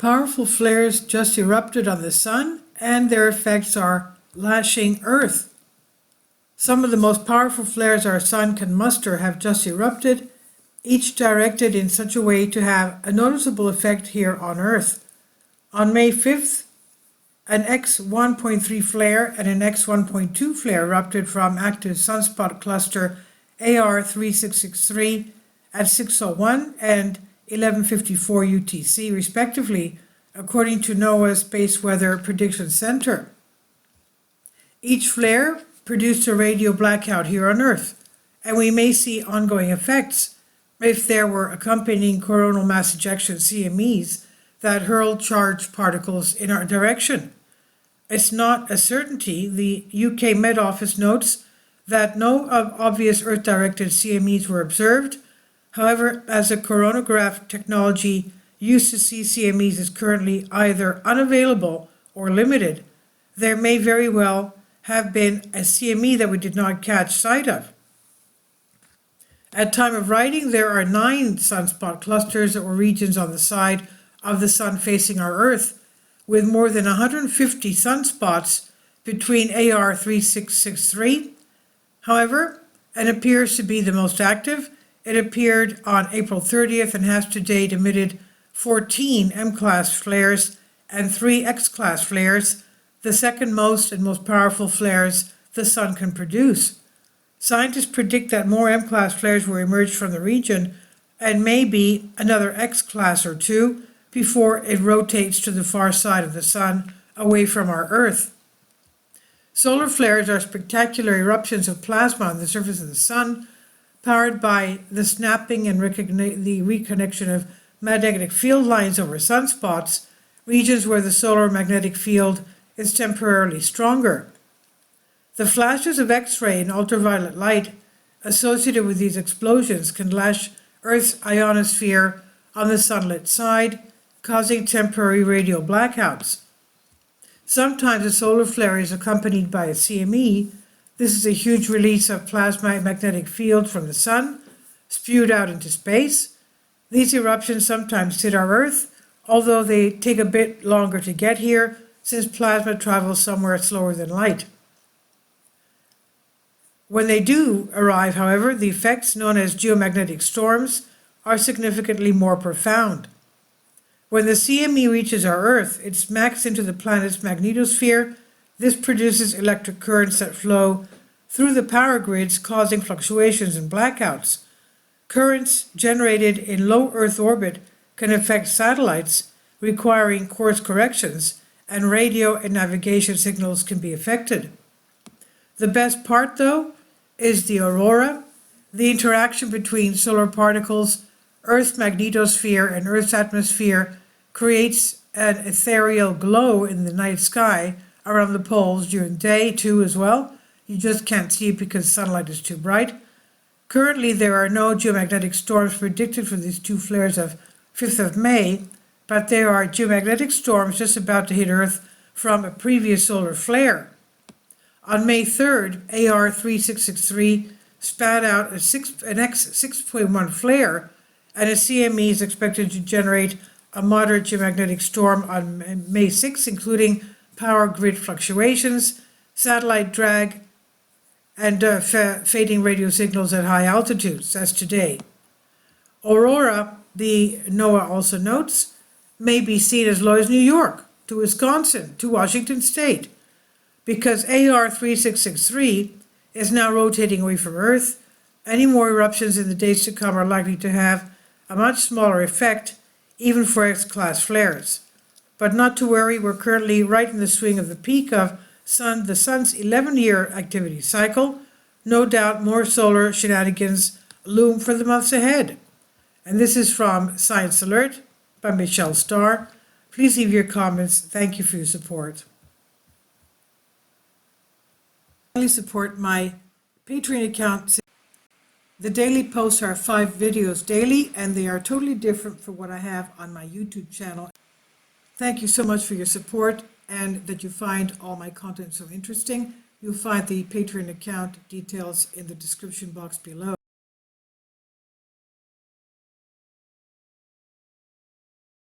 Powerful flares just erupted on the Sun, and their effects are lashing Earth. Some of the most powerful flares our Sun can muster have just erupted, each directed in such a way to have a noticeable effect here on Earth. On May 5th, an X1.3 flare and an X1.2 flare erupted from active sunspot cluster AR3663 at 6:01 and 11:54 UTC, respectively, according to NOAA's Space Weather Prediction Center. Each flare produced a radio blackout here on Earth, and we may see ongoing effects if there were accompanying coronal mass ejection CMEs that hurl charged particles in our direction. It's not a certainty. The UK Met Office notes that no obvious Earth-directed CMEs were observed. However, as the coronagraph technology used to see CMEs is currently either unavailable or limited, there may very well have been a CME that we did not catch sight of. At time of writing, there are 9 sunspot clusters that were regions on the side of the Sun facing our Earth, with more than 150 sunspots between AR3663. However, and appears to be the most active, it appeared on April 30th and has to date emitted 14 M-class flares and 3 X-class flares, the second most and most powerful flares the Sun can produce. Scientists predict that more M-class flares will emerge from the region and maybe another X-class or 2 before it rotates to the far side of the Sun away from our Earth. Solar flares are spectacular eruptions of plasma on the surface of the Sun, powered by the snapping and the reconnection of magnetic field lines over sunspots, regions where the solar magnetic field is temporarily stronger. The flashes of X-ray and ultraviolet light associated with these explosions can lash Earth's ionosphere on the sunlit side, causing temporary radio blackouts. Sometimes a solar flare is accompanied by a CME. This is a huge release of plasma magnetic field from the Sun, spewed out into space. These eruptions sometimes hit our Earth, although they take a bit longer to get here, since plasma travels somewhere slower than light. When they do arrive, however, the effects known as geomagnetic storms are significantly more profound. When the CME reaches our Earth, it smacks into the planet's magnetosphere. This produces electric currents that flow through the power grids, causing fluctuations and blackouts. Currents generated in low Earth orbit can affect satellites, requiring course corrections, and radio and navigation signals can be affected. The best part, though, is the aurora, the interaction between solar particles, Earth's magnetosphere, and Earth's atmosphere creates an ethereal glow in the night sky around the poles during day too as well. You just can't see it because sunlight is too bright. Currently, there are no geomagnetic storms predicted for these 2 flares of 5th of May, but there are geomagnetic storms just about to hit Earth from a previous solar flare. On May 3rd, AR3663 spat out an X6.1 flare, and a CME is expected to generate a moderate geomagnetic storm on May 6th, including power grid fluctuations, satellite drag, and fading radio signals at high altitudes, as today. Aurora, the NOAA also notes, may be seen as low as New York, to Wisconsin, to Washington State, because AR3663 is now rotating away from Earth. Any more eruptions in the days to come are likely to have a much smaller effect, even for X-class flares. But not to worry, we're currently right in the swing of the peak of the Sun's 11-year activity cycle. No doubt more solar shenanigans loom for the months ahead. And this is from Science Alert by Michelle Starr. Please leave your comments. Thank you for your support. Support my Patreon account. The daily posts are 5 videos daily, and they are totally different from what I have on my YouTube channel. Thank you so much for your support and that you find all my content so interesting. You'll find the Patreon account details in the description box below.